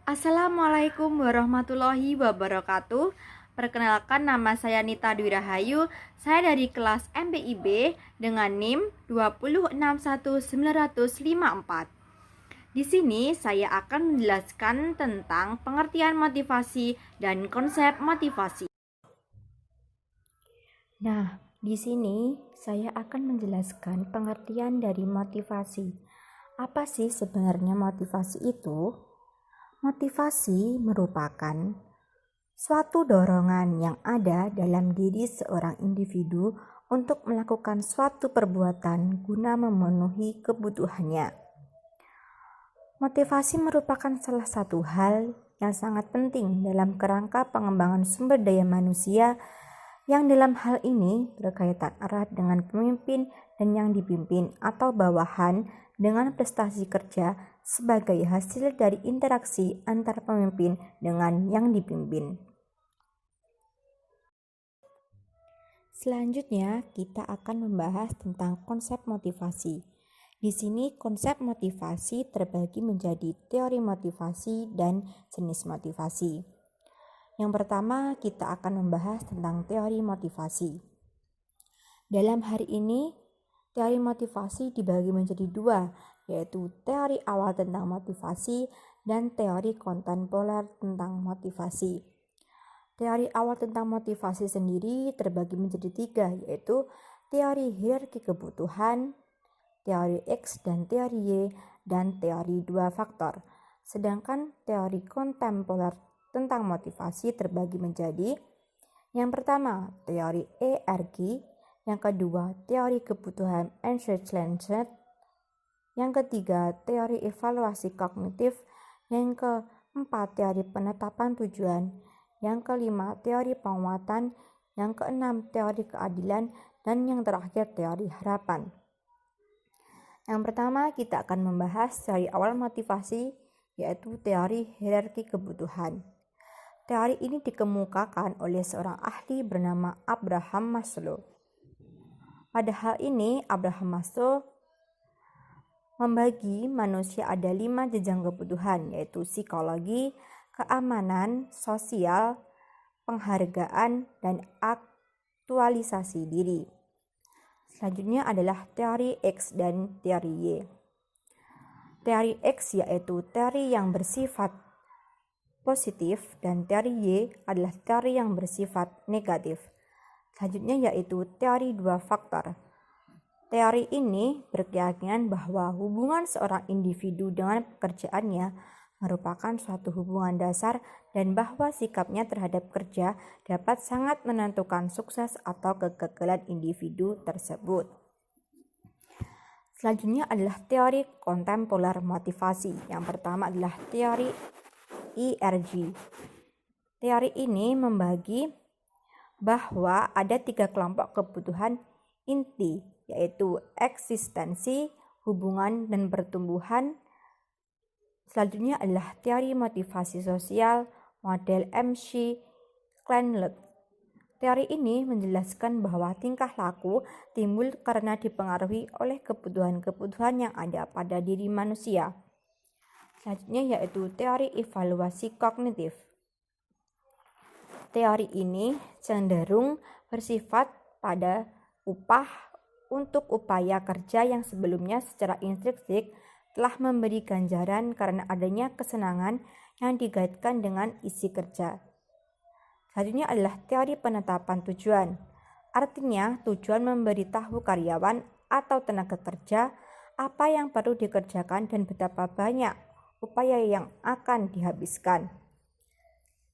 Assalamualaikum warahmatullahi wabarakatuh. Perkenalkan, nama saya Nita Dwi Rahayu. Saya dari kelas MPIB dengan NIM 2061954. Di sini saya akan menjelaskan tentang pengertian motivasi dan konsep motivasi. Nah, di sini saya akan menjelaskan pengertian dari motivasi. Apa sih sebenarnya motivasi itu? Motivasi merupakan suatu dorongan yang ada dalam diri seorang individu untuk melakukan suatu perbuatan guna memenuhi kebutuhannya. Motivasi merupakan salah satu hal yang sangat penting dalam kerangka pengembangan sumber daya manusia, yang dalam hal ini berkaitan erat dengan pemimpin dan yang dipimpin atau bawahan dengan prestasi kerja sebagai hasil dari interaksi antar pemimpin dengan yang dipimpin. Selanjutnya, kita akan membahas tentang konsep motivasi. Di sini konsep motivasi terbagi menjadi teori motivasi dan jenis motivasi. Yang pertama, kita akan membahas tentang teori motivasi. Dalam hari ini, teori motivasi dibagi menjadi dua, yaitu teori awal tentang motivasi dan teori kontemporer tentang motivasi. Teori awal tentang motivasi sendiri terbagi menjadi tiga, yaitu teori hierarki kebutuhan, teori X dan teori Y, dan teori dua faktor. Sedangkan teori kontemporer tentang motivasi terbagi menjadi yang pertama, teori ERG, yang kedua, teori kebutuhan Eisenstein, yang ketiga, teori evaluasi kognitif, yang keempat, teori penetapan tujuan, yang kelima, teori penguatan, yang keenam, teori keadilan, dan yang terakhir, teori harapan. Yang pertama, kita akan membahas teori awal motivasi, yaitu teori hierarki kebutuhan. Teori ini dikemukakan oleh seorang ahli bernama Abraham Maslow. Pada hal ini, Abraham Maslow membagi manusia ada 5 jenjang kebutuhan, yaitu psikologi, keamanan, sosial, penghargaan, dan aktualisasi diri. Selanjutnya adalah teori X dan teori Y. Teori X yaitu teori yang bersifat positif dan teori Y adalah teori yang bersifat negatif. Selanjutnya yaitu teori dua faktor. Teori ini berkeyakinan bahwa hubungan seorang individu dengan pekerjaannya merupakan suatu hubungan dasar dan bahwa sikapnya terhadap kerja dapat sangat menentukan sukses atau kegagalan individu tersebut. Selanjutnya adalah teori kontemporer motivasi. Yang pertama adalah teori ERG. Teori ini membagi bahwa ada 3 kelompok kebutuhan inti, yaitu eksistensi, hubungan, dan pertumbuhan. Selanjutnya adalah teori motivasi sosial model McClelland. Teori ini menjelaskan bahwa tingkah laku timbul karena dipengaruhi oleh kebutuhan-kebutuhan yang ada pada diri manusia. Selanjutnya yaitu teori evaluasi kognitif. Teori ini cenderung bersifat pada upah untuk upaya kerja yang sebelumnya secara intrinsik telah memberi ganjaran karena adanya kesenangan yang dikaitkan dengan isi kerja. Selanjutnya adalah teori penetapan tujuan. Artinya, tujuan memberitahu karyawan atau tenaga kerja apa yang perlu dikerjakan dan betapa banyak upaya yang akan dihabiskan.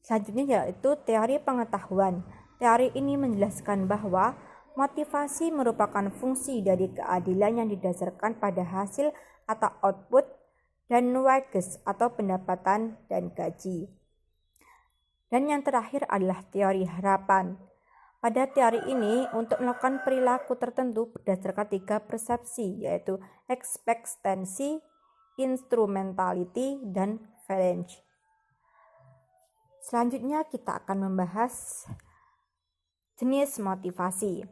Selanjutnya yaitu teori pengetahuan. Teori ini menjelaskan bahwa motivasi merupakan fungsi dari keadilan yang didasarkan pada hasil atau output dan wages atau pendapatan dan gaji. Dan yang terakhir adalah teori harapan. Pada teori ini, untuk melakukan perilaku tertentu berdasarkan 3 persepsi, yaitu ekspektansi, instrumentality, dan valence. Selanjutnya kita akan membahas jenis motivasi.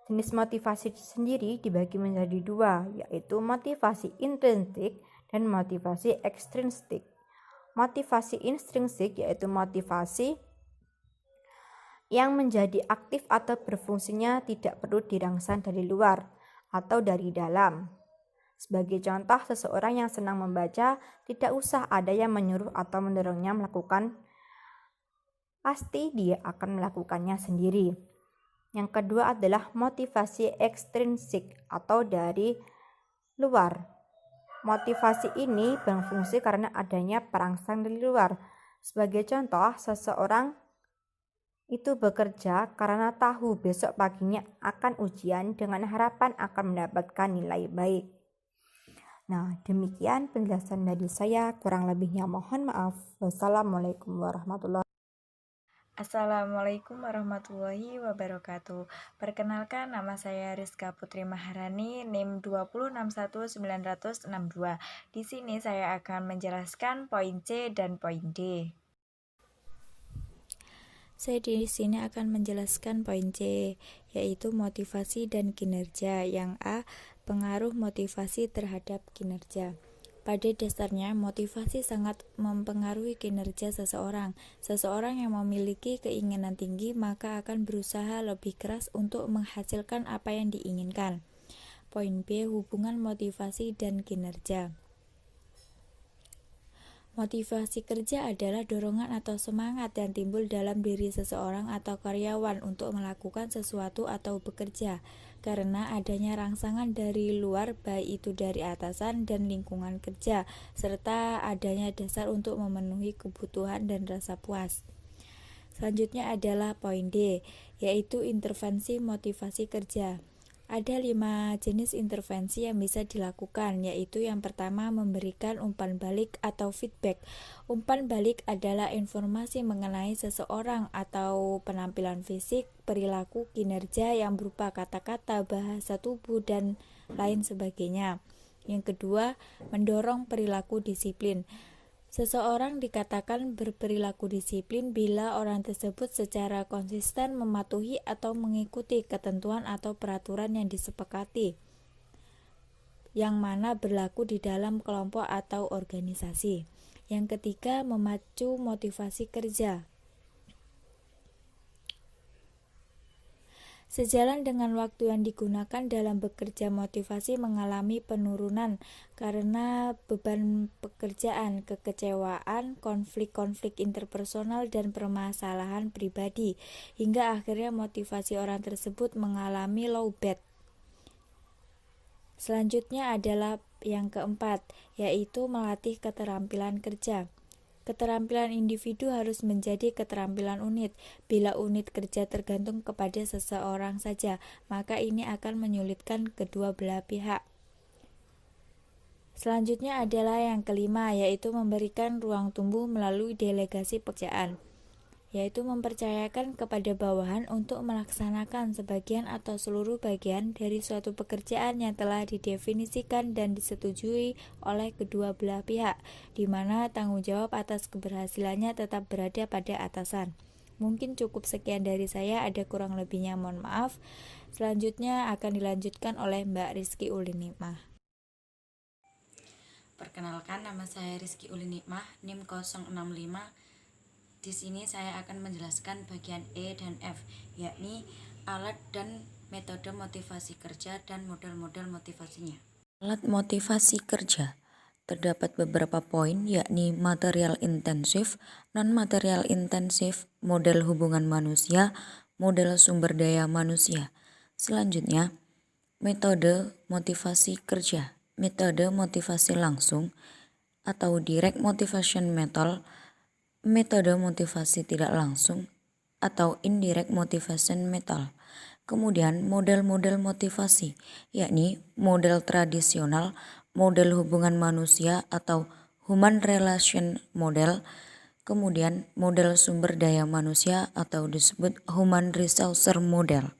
Jenis motivasi sendiri dibagi menjadi 2, yaitu motivasi intrinsik dan motivasi ekstrinsik. Motivasi intrinsik yaitu motivasi yang menjadi aktif atau berfungsinya tidak perlu dirangsang dari luar atau dari dalam. Sebagai contoh, seseorang yang senang membaca tidak usah ada yang menyuruh atau mendorongnya melakukan, pasti dia akan melakukannya sendiri. Yang kedua adalah motivasi ekstrinsik atau dari luar. Motivasi ini berfungsi karena adanya perangsang dari luar. Sebagai contoh, seseorang itu bekerja karena tahu besok paginya akan ujian dengan harapan akan mendapatkan nilai baik. Nah, demikian penjelasan dari saya, kurang lebihnya mohon maaf. Wassalamualaikum warahmatullahi wabarakatuh. Assalamualaikum warahmatullahi wabarakatuh. Perkenalkan, nama saya Rizka Putri Maharani, NIM 2061962. Di sini saya akan menjelaskan poin C dan poin D. Saya di sini akan menjelaskan poin C, yaitu motivasi dan kinerja. Yang A, pengaruh motivasi terhadap kinerja. Pada dasarnya, motivasi sangat mempengaruhi kinerja seseorang. Seseorang yang memiliki keinginan tinggi maka akan berusaha lebih keras untuk menghasilkan apa yang diinginkan. Poin B, hubungan motivasi dan kinerja. Motivasi kerja adalah dorongan atau semangat yang timbul dalam diri seseorang atau karyawan untuk melakukan sesuatu atau bekerja, karena adanya rangsangan dari luar, baik itu dari atasan dan lingkungan kerja, serta adanya dasar untuk memenuhi kebutuhan dan rasa puas. Selanjutnya adalah poin D, yaitu intervensi motivasi kerja. Ada 5 jenis intervensi yang bisa dilakukan, yaitu yang pertama memberikan umpan balik atau feedback. Umpan balik adalah informasi mengenai seseorang atau penampilan fisik, perilaku, kinerja yang berupa kata-kata, bahasa tubuh, dan lain sebagainya. Yang kedua, mendorong perilaku disiplin. Seseorang dikatakan berperilaku disiplin bila orang tersebut secara konsisten mematuhi atau mengikuti ketentuan atau peraturan yang disepakati, yang mana berlaku di dalam kelompok atau organisasi. Yang ketiga, memacu motivasi kerja. Sejalan dengan waktu yang digunakan dalam bekerja, motivasi mengalami penurunan karena beban pekerjaan, kekecewaan, konflik-konflik interpersonal, dan permasalahan pribadi, hingga akhirnya motivasi orang tersebut mengalami lowbat. Selanjutnya adalah yang keempat, yaitu melatih keterampilan kerja. Keterampilan individu harus menjadi keterampilan unit. Bila unit kerja tergantung kepada seseorang saja, maka ini akan menyulitkan kedua belah pihak. Selanjutnya adalah yang kelima, yaitu memberikan ruang tumbuh melalui delegasi pekerjaan, yaitu mempercayakan kepada bawahan untuk melaksanakan sebagian atau seluruh bagian dari suatu pekerjaan yang telah didefinisikan dan disetujui oleh kedua belah pihak, di mana tanggung jawab atas keberhasilannya tetap berada pada atasan. Mungkin cukup sekian dari saya, ada kurang lebihnya mohon maaf. Selanjutnya akan dilanjutkan oleh Mbak Rizky Ulinikmah. Perkenalkan, nama saya Rizky Ulinikmah, NIM 065. Di sini saya akan menjelaskan bagian E dan F, yakni alat dan metode motivasi kerja dan model-model motivasinya. Alat motivasi kerja terdapat beberapa poin, yakni material intensif, non-material intensif, model hubungan manusia, model sumber daya manusia. Selanjutnya, metode motivasi kerja, metode motivasi langsung atau direct motivation method, metode motivasi tidak langsung atau indirect motivation method. Kemudian model-model motivasi, yakni model tradisional, model hubungan manusia atau human relation model, kemudian model sumber daya manusia atau disebut human resource model.